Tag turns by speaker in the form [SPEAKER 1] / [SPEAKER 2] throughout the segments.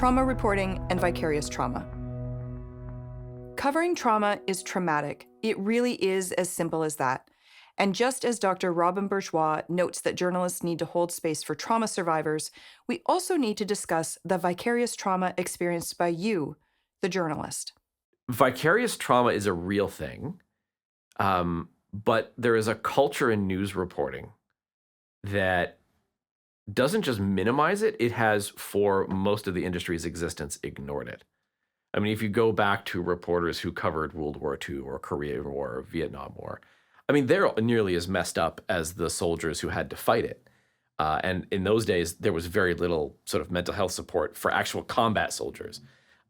[SPEAKER 1] trauma reporting and vicarious trauma. Covering trauma is traumatic. It really is as simple as that. And just as Dr. Robin Bourgeois notes that journalists need to hold space for trauma survivors, we also need to discuss the vicarious trauma experienced by you, the journalist.
[SPEAKER 2] Vicarious trauma is a real thing, but there is a culture in news reporting that doesn't just minimize it, it has, for most of the industry's existence, ignored it. I mean, if you go back to reporters who covered World War II or Korean War or Vietnam War, I mean, they're nearly as messed up as the soldiers who had to fight it. And in those days, there was very little sort of mental health support for actual combat soldiers.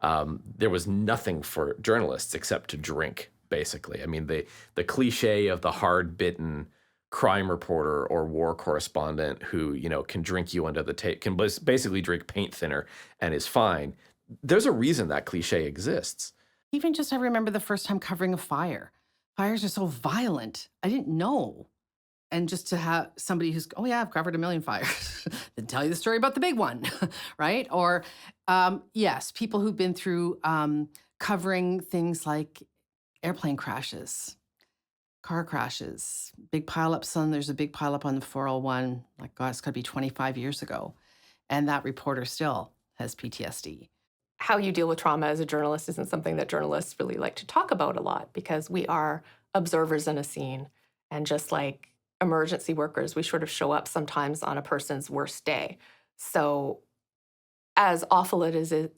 [SPEAKER 2] There was nothing for journalists except to drink, basically. I mean, the cliche of the hard-bitten crime reporter or war correspondent who, can drink you under the table, can basically drink paint thinner and is fine. There's a reason that cliche exists.
[SPEAKER 3] Even just I remember the first time covering a fire. Fires are so violent. I didn't know. And just to have somebody who's, oh yeah, I've covered a million fires, then tell you the story about the big one, right? Or yes, people who've been through covering things like airplane crashes, car crashes, big pileups. There's a big pileup on the 401. Like, God, it's got to be 25 years ago. And that reporter still has PTSD.
[SPEAKER 4] How you deal with trauma as a journalist isn't something that journalists really like to talk about a lot because we are observers in a scene. And just like emergency workers, we sort of show up sometimes on a person's worst day. So as awful as it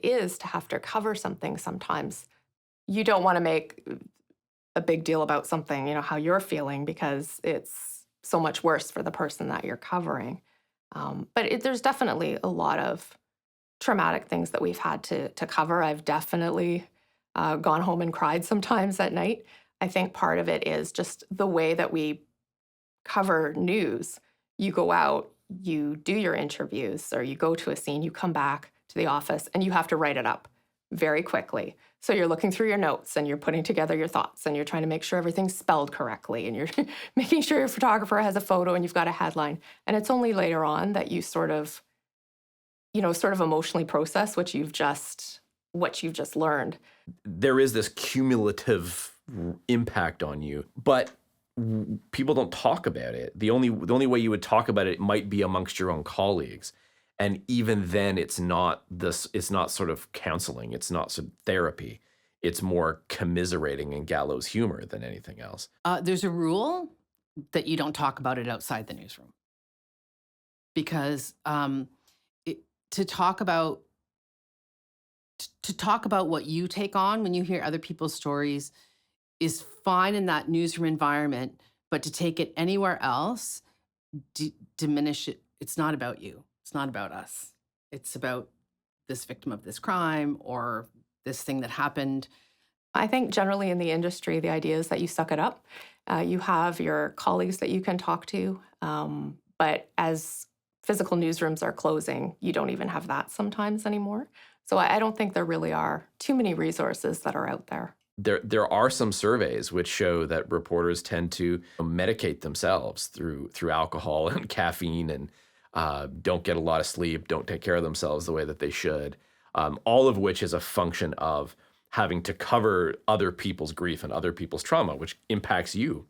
[SPEAKER 4] is to have to cover something sometimes, you don't want to make a big deal about something, how you're feeling, because it's so much worse for the person that you're covering. But there's definitely a lot of traumatic things that we've had to cover. I've definitely gone home and cried sometimes at night. I think part of it is just the way that we cover news. You go out, you do your interviews, or you go to a scene, you come back to the office, and you have to write it up very quickly. So you're looking through your notes, and you're putting together your thoughts, and you're trying to make sure everything's spelled correctly, and you're making sure your photographer has a photo, and you've got a headline. And it's only later on that you sort of emotionally process what you've just learned.
[SPEAKER 2] There is this cumulative impact on you, but people don't talk about it. The only way you would talk about it might be amongst your own colleagues. And even then it's not sort of counseling. It's not sort of therapy. It's more commiserating and gallows humor than anything else.
[SPEAKER 3] There's a rule that you don't talk about it outside the newsroom. Because to talk about what you take on when you hear other people's stories is fine in that newsroom environment, but to take it anywhere else, diminish it. It's not about you. It's not about us. It's about this victim of this crime or this thing that happened.
[SPEAKER 4] I think generally in the industry, the idea is that you suck it up. You have your colleagues that you can talk to, but as physical newsrooms are closing, you don't even have that sometimes anymore. So I don't think there really are too many resources that are out there.
[SPEAKER 2] There are some surveys which show that reporters tend to medicate themselves through alcohol and caffeine and don't get a lot of sleep, don't take care of themselves the way that they should, all of which is a function of having to cover other people's grief and other people's trauma, which impacts you.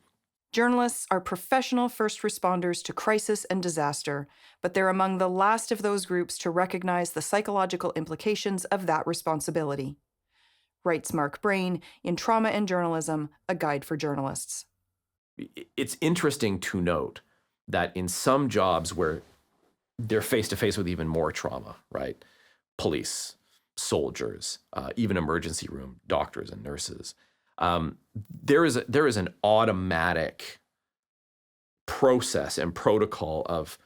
[SPEAKER 1] Journalists are professional first responders to crisis and disaster, but they're among the last of those groups to recognize the psychological implications of that responsibility. Writes Mark Brain in Trauma and Journalism, A Guide for Journalists.
[SPEAKER 2] It's interesting to note that in some jobs where they're face-to-face with even more trauma, right? Police, soldiers, even emergency room doctors and nurses, there is an automatic process and protocol of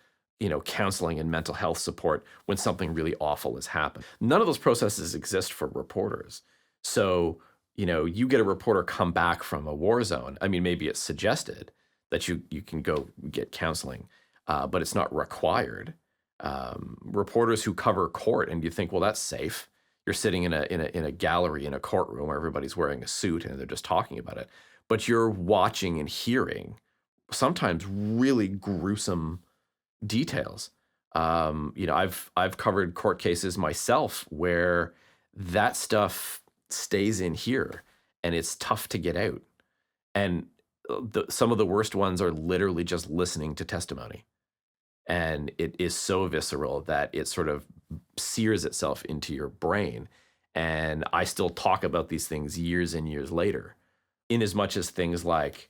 [SPEAKER 2] counseling and mental health support when something really awful has happened. None of those processes exist for reporters. So, you get a reporter come back from a war zone. I mean, maybe it's suggested that you can go get counseling, but it's not required. Reporters who cover court, and you think, well, that's safe. You're sitting in a gallery in a courtroom where everybody's wearing a suit and they're just talking about it. But you're watching and hearing sometimes really gruesome details I've covered court cases myself where that stuff stays in here and it's tough to get out. And some of the worst ones are literally just listening to testimony. And it is so visceral that it sort of sears itself into your brain. And I still talk about these things years and years later, in as much as things like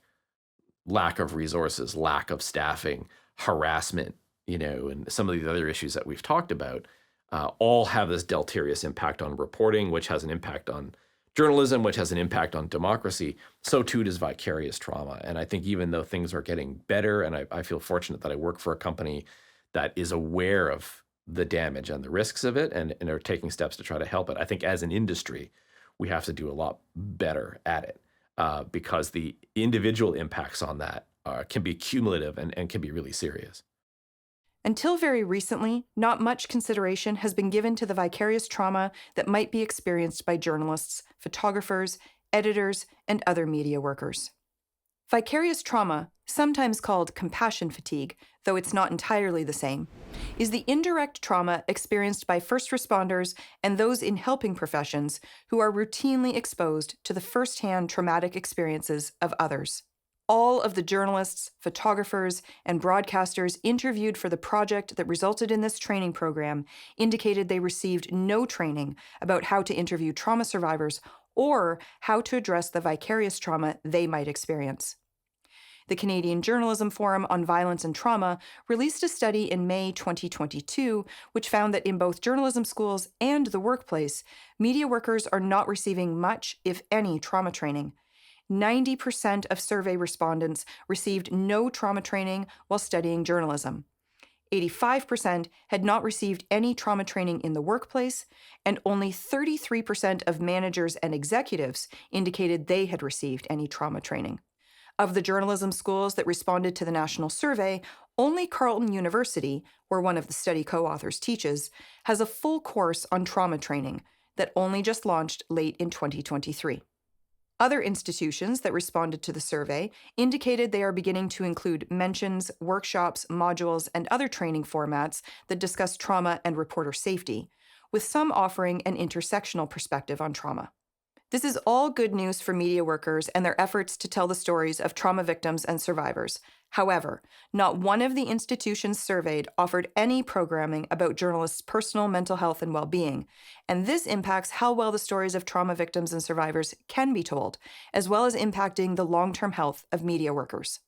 [SPEAKER 2] lack of resources, lack of staffing, harassment, and some of the other issues that we've talked about, all have this deleterious impact on reporting, which has an impact on journalism, which has an impact on democracy. So too does vicarious trauma. And I think even though things are getting better, and I feel fortunate that I work for a company that is aware of the damage and the risks of it and are taking steps to try to help it, I think as an industry, we have to do a lot better at it because the individual impacts on that can be cumulative and can be really serious.
[SPEAKER 1] Until very recently, not much consideration has been given to the vicarious trauma that might be experienced by journalists, photographers, editors, and other media workers. Vicarious trauma, sometimes called compassion fatigue, though it's not entirely the same, is the indirect trauma experienced by first responders and those in helping professions who are routinely exposed to the first-hand traumatic experiences of others. All of the journalists, photographers, and broadcasters interviewed for the project that resulted in this training program indicated they received no training about how to interview trauma survivors or how to address the vicarious trauma they might experience. The Canadian Journalism Forum on Violence and Trauma released a study in May 2022, which found that in both journalism schools and the workplace, media workers are not receiving much, if any, trauma training. 90% of survey respondents received no trauma training while studying journalism. 85% had not received any trauma training in the workplace, and only 33% of managers and executives indicated they had received any trauma training. Of the journalism schools that responded to the national survey, only Carleton University, where one of the study co-authors teaches, has a full course on trauma training that only just launched late in 2023. Other institutions that responded to the survey indicated they are beginning to include mentions, workshops, modules, and other training formats that discuss trauma and reporter safety, with some offering an intersectional perspective on trauma. This is all good news for media workers and their efforts to tell the stories of trauma victims and survivors. However, not one of the institutions surveyed offered any programming about journalists' personal mental health and well-being, and this impacts how well the stories of trauma victims and survivors can be told, as well as impacting the long-term health of media workers.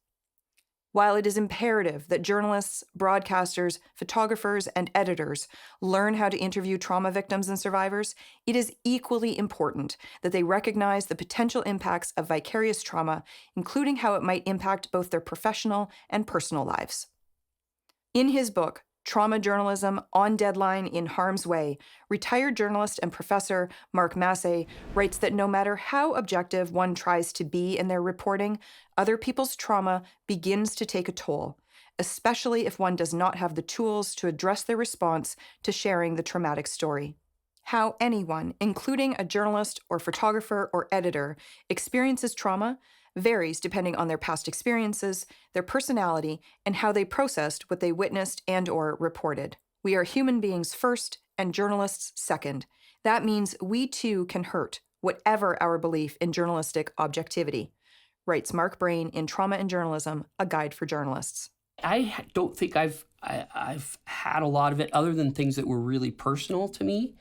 [SPEAKER 1] While it is imperative that journalists, broadcasters, photographers, and editors learn how to interview trauma victims and survivors, it is equally important that they recognize the potential impacts of vicarious trauma, including how it might impact both their professional and personal lives. In his book, Trauma Journalism on Deadline in Harm's Way, retired journalist and professor Mark Massey writes that no matter how objective one tries to be in their reporting, other people's trauma begins to take a toll, especially if one does not have the tools to address their response to sharing the traumatic story. How anyone, including a journalist or photographer or editor, experiences trauma varies depending on their past experiences, their personality, and how they processed what they witnessed and/or reported. We are human beings first and journalists second. That means we too can hurt, whatever our belief in journalistic objectivity, writes Mark Brain in Trauma and Journalism, a guide for journalists.
[SPEAKER 5] I don't think I've had a lot of it other than things that were really personal to me.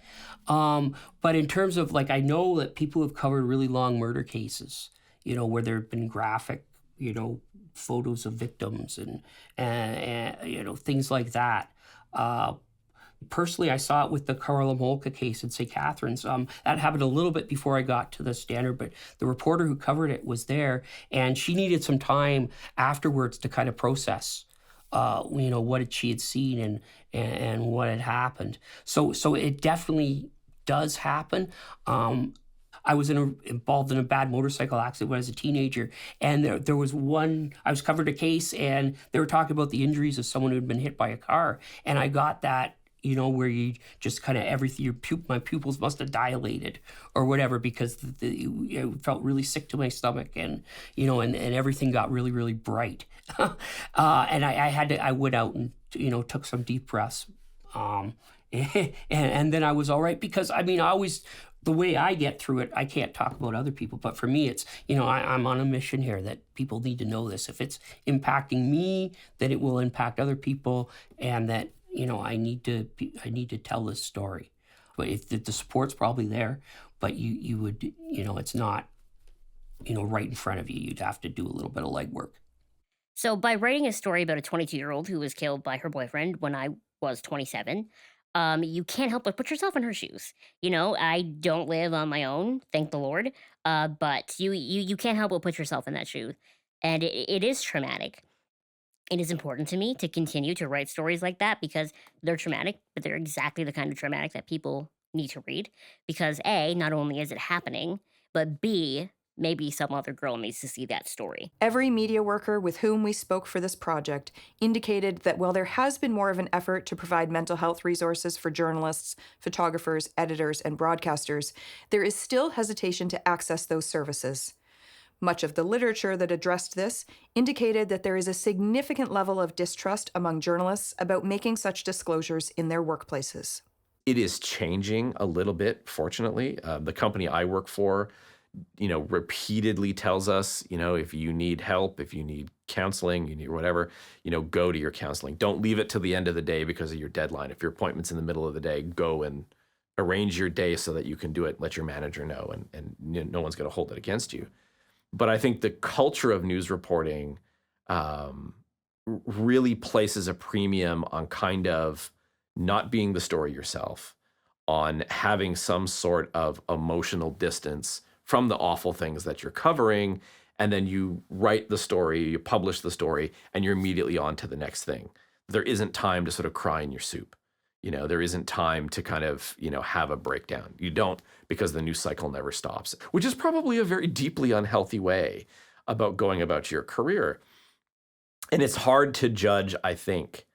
[SPEAKER 5] But in terms of, I know that people have covered really long murder cases, where there have been graphic, photos of victims and things like that. Personally, I saw it with the Karla Molka case in St. Catharines. That happened a little bit before I got to the Standard, but the reporter who covered it was there, and she needed some time afterwards to kind of process, what she had seen and what had happened. So it definitely does happen. I was involved in a bad motorcycle accident when I was a teenager, and there was I was covered a case, and they were talking about the injuries of someone who had been hit by a car, and I got that, where you just kind of everything, my pupils must have dilated or whatever because I felt really sick to my stomach and everything got really, really bright. And I went out and, took some deep breaths. And then I was all right because, the way I get through it, I can't talk about other people, but for me, it's, I'm on a mission here that people need to know this. If it's impacting me, that it will impact other people, and that, I need to tell this story. But if the support's probably there, but you would, it's not, right in front of you. You'd have to do a little bit of legwork.
[SPEAKER 6] So, by writing a story about a 22-year-old who was killed by her boyfriend when I was 27, you can't help but put yourself in her shoes. I don't live on my own, thank the Lord, but you can't help but put yourself in that shoe. And it is traumatic. It is important to me to continue to write stories like that because they're traumatic, but they're exactly the kind of traumatic that people need to read. Because A, not only is it happening, but B, maybe some other girl needs to see that story.
[SPEAKER 1] Every media worker with whom we spoke for this project indicated that while there has been more of an effort to provide mental health resources for journalists, photographers, editors, and broadcasters, there is still hesitation to access those services. Much of the literature that addressed this indicated that there is a significant level of distrust among journalists about making such disclosures in their workplaces.
[SPEAKER 2] It is changing a little bit, fortunately. The company I work for, repeatedly tells us, if you need help, if you need counseling, you need whatever, go to your counseling. Don't leave it till the end of the day because of your deadline. If your appointment's in the middle of the day, go and arrange your day so that you can do it. Let your manager know, and no one's going to hold it against you. But I think the culture of news reporting really places a premium on kind of not being the story yourself, on having some sort of emotional distance from the awful things that you're covering, and then you write the story, you publish the story, and you're immediately on to the next thing. There isn't time to sort of cry in your soup. There isn't time to kind of, have a breakdown. You don't, because the news cycle never stops, which is probably a very deeply unhealthy way about going about your career. And it's hard to judge, I think,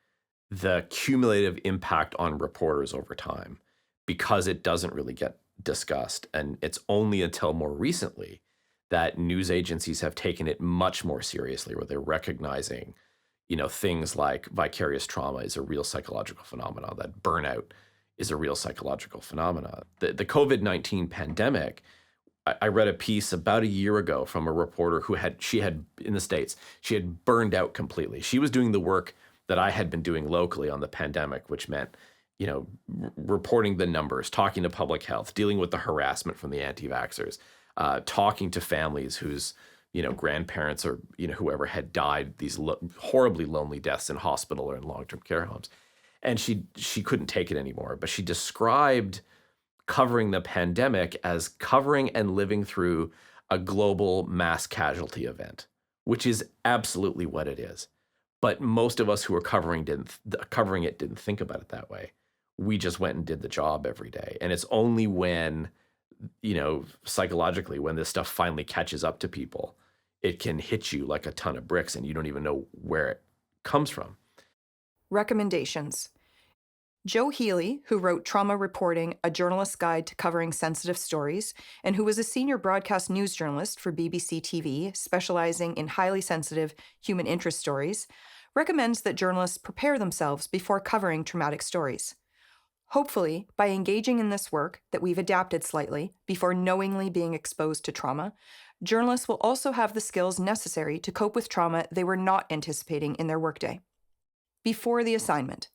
[SPEAKER 2] the cumulative impact on reporters over time because it doesn't really get discussed. And it's only until more recently that news agencies have taken it much more seriously, where they're recognizing, things like vicarious trauma is a real psychological phenomenon, that burnout is a real psychological phenomenon. The COVID-19 pandemic, I read a piece about a year ago from a reporter who she had in the States, she had burned out completely. She was doing the work that I had been doing locally on the pandemic, which meant reporting the numbers, talking to public health, dealing with the harassment from the anti-vaxxers, talking to families whose, grandparents or, whoever had died these horribly lonely deaths in hospital or in long-term care homes. And she couldn't take it anymore. But she described covering the pandemic as covering and living through a global mass casualty event, which is absolutely what it is. But most of us who were covering it didn't think about it that way. We just went and did the job every day. And it's only when, psychologically, when this stuff finally catches up to people, it can hit you like a ton of bricks and you don't even know where it comes from.
[SPEAKER 1] Recommendations. Joe Healy, who wrote Trauma Reporting, A Journalist's Guide to Covering Sensitive Stories, and who was a senior broadcast news journalist for BBC TV, specializing in highly sensitive human interest stories, recommends that journalists prepare themselves before covering traumatic stories. Hopefully, by engaging in this work that we've adapted slightly before knowingly being exposed to trauma, journalists will also have the skills necessary to cope with trauma they were not anticipating in their workday. Before the assignment.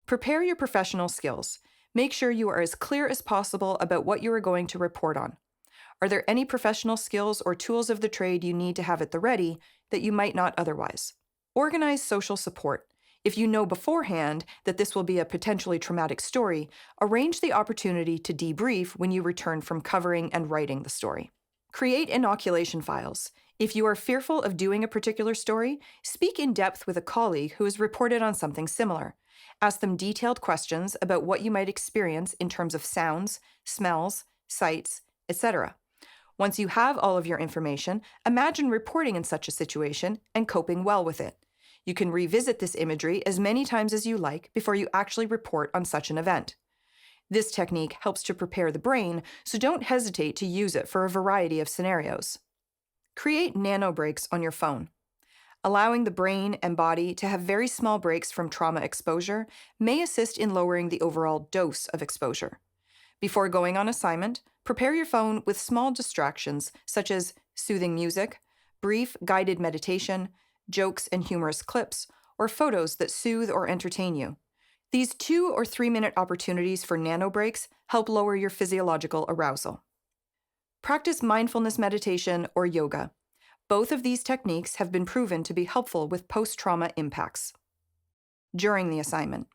[SPEAKER 1] Prepare your professional skills. Make sure you are as clear as possible about what you are going to report on. Are there any professional skills or tools of the trade you need to have at the ready that you might not otherwise? Organize social support. If you know beforehand that this will be a potentially traumatic story, arrange the opportunity to debrief when you return from covering and writing the story. Create inoculation files. If you are fearful of doing a particular story, speak in depth with a colleague who has reported on something similar. Ask them detailed questions about what you might experience in terms of sounds, smells, sights, etc. Once you have all of your information, imagine reporting in such a situation and coping well with it. You can revisit this imagery as many times as you like before you actually report on such an event. This technique helps to prepare the brain, so don't hesitate to use it for a variety of scenarios. Create nano breaks on your phone. Allowing the brain and body to have very small breaks from trauma exposure may assist in lowering the overall dose of exposure. Before going on assignment, prepare your phone with small distractions such as soothing music, brief guided meditation, jokes and humorous clips, or photos that soothe or entertain you. These 2 or 3 minute opportunities for nano breaks help lower your physiological arousal. Practice mindfulness meditation or yoga. Both of these techniques have been proven to be helpful with post-trauma impacts. During the assignment,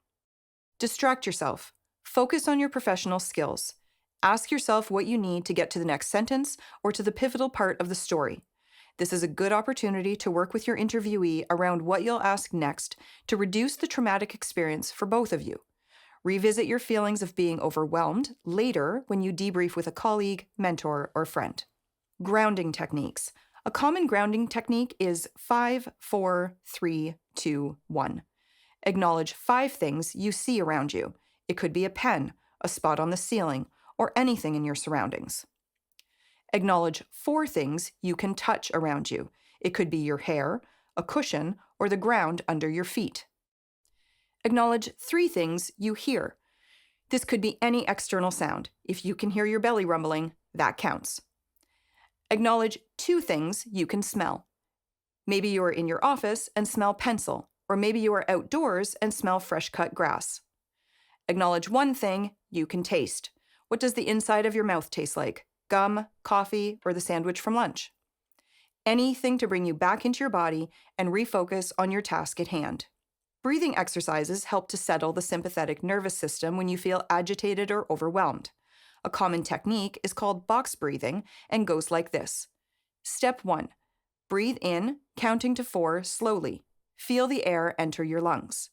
[SPEAKER 1] distract yourself. Focus on your professional skills. Ask yourself what you need to get to the next sentence or to the pivotal part of the story. This is a good opportunity to work with your interviewee around what you'll ask next to reduce the traumatic experience for both of you. Revisit your feelings of being overwhelmed later when you debrief with a colleague, mentor, or friend. Grounding techniques. A common grounding technique is 5, 4, 3, 2, 1. Acknowledge 5 things you see around you. It could be a pen, a spot on the ceiling, or anything in your surroundings. Acknowledge 4 things you can touch around you. It could be your hair, a cushion, or the ground under your feet. Acknowledge 3 things you hear. This could be any external sound. If you can hear your belly rumbling, that counts. Acknowledge 2 things you can smell. Maybe you are in your office and smell pencil, or maybe you are outdoors and smell fresh-cut grass. Acknowledge 1 thing you can taste. What does the inside of your mouth taste like? Gum, coffee, or the sandwich from lunch? Anything to bring you back into your body and refocus on your task at hand. Breathing exercises help to settle the sympathetic nervous system when you feel agitated or overwhelmed. A common technique is called box breathing and goes like this. Step 1. Breathe in, counting to 4 slowly. Feel the air enter your lungs.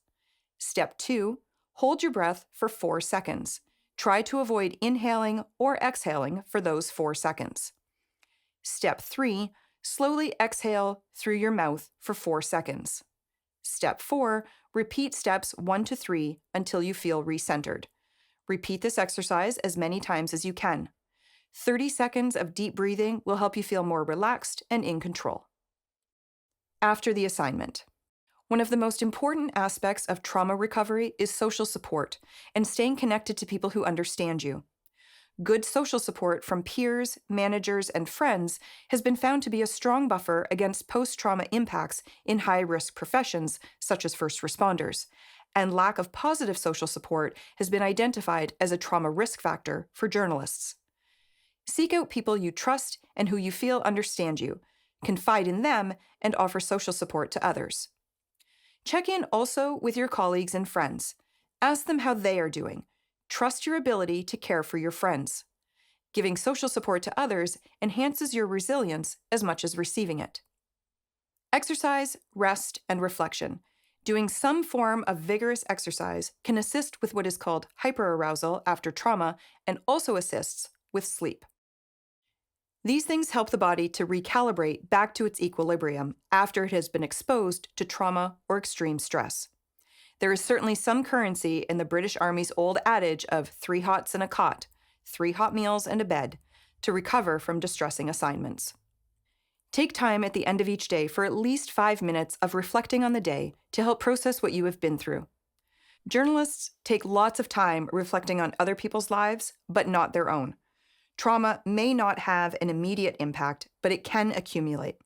[SPEAKER 1] Step 2. Hold your breath for 4 seconds. Try to avoid inhaling or exhaling for those 4 seconds. Step 3. Slowly exhale through your mouth for 4 seconds. Step 4. Repeat steps 1 to 3 until you feel recentered. Repeat this exercise as many times as you can. 30 seconds of deep breathing will help you feel more relaxed and in control. After the assignment. One of the most important aspects of trauma recovery is social support and staying connected to people who understand you. Good social support from peers, managers, and friends has been found to be a strong buffer against post-trauma impacts in high-risk professions such as first responders, and lack of positive social support has been identified as a trauma risk factor for journalists. Seek out people you trust and who you feel understand you, confide in them, and offer social support to others. Check in also with your colleagues and friends. Ask them how they are doing. Trust your ability to care for your friends. Giving social support to others enhances your resilience as much as receiving it. Exercise, rest, and reflection. Doing some form of vigorous exercise can assist with what is called hyperarousal after trauma and also assists with sleep. These things help the body to recalibrate back to its equilibrium after it has been exposed to trauma or extreme stress. There is certainly some currency in the British Army's old adage of 3 hots and a cot, 3 hot meals and a bed, to recover from distressing assignments. Take time at the end of each day for at least 5 minutes of reflecting on the day to help process what you have been through. Journalists take lots of time reflecting on other people's lives, but not their own. Trauma may not have an immediate impact, but it can accumulate.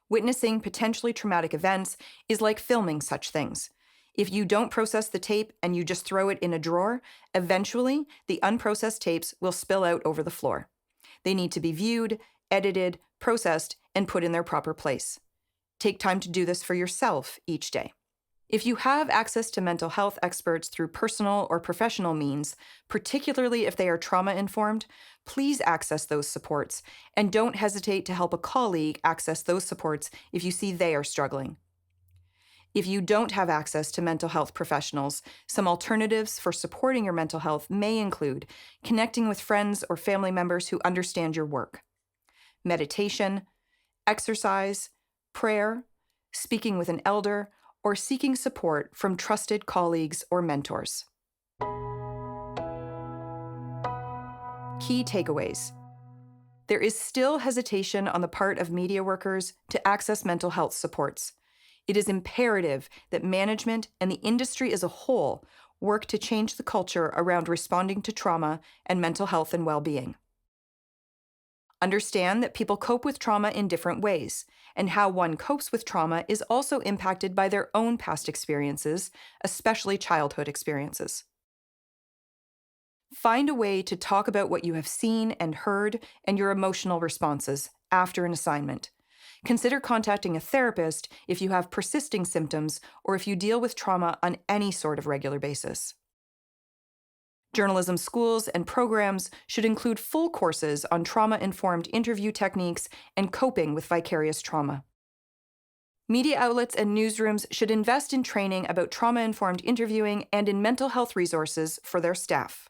[SPEAKER 1] Witnessing potentially traumatic events is like filming such things. If you don't process the tape and you just throw it in a drawer, eventually the unprocessed tapes will spill out over the floor. They need to be viewed, edited, processed, and put in their proper place. Take time to do this for yourself each day. If you have access to mental health experts through personal or professional means, particularly if they are trauma-informed, please access those supports, and don't hesitate to help a colleague access those supports if you see they are struggling. If you don't have access to mental health professionals, some alternatives for supporting your mental health may include connecting with friends or family members who understand your work, meditation, exercise, prayer, speaking with an elder, or seeking support from trusted colleagues or mentors. Key takeaways. There is still hesitation on the part of media workers to access mental health supports. It is imperative that management and the industry as a whole work to change the culture around responding to trauma and mental health and well-being. Understand that people cope with trauma in different ways, and how one copes with trauma is also impacted by their own past experiences, especially childhood experiences. Find a way to talk about what you have seen and heard and your emotional responses after an assignment. Consider contacting a therapist if you have persisting symptoms or if you deal with trauma on any sort of regular basis. Journalism schools and programs should include full courses on trauma-informed interview techniques and coping with vicarious trauma. Media outlets and newsrooms should invest in training about trauma-informed interviewing and in mental health resources for their staff.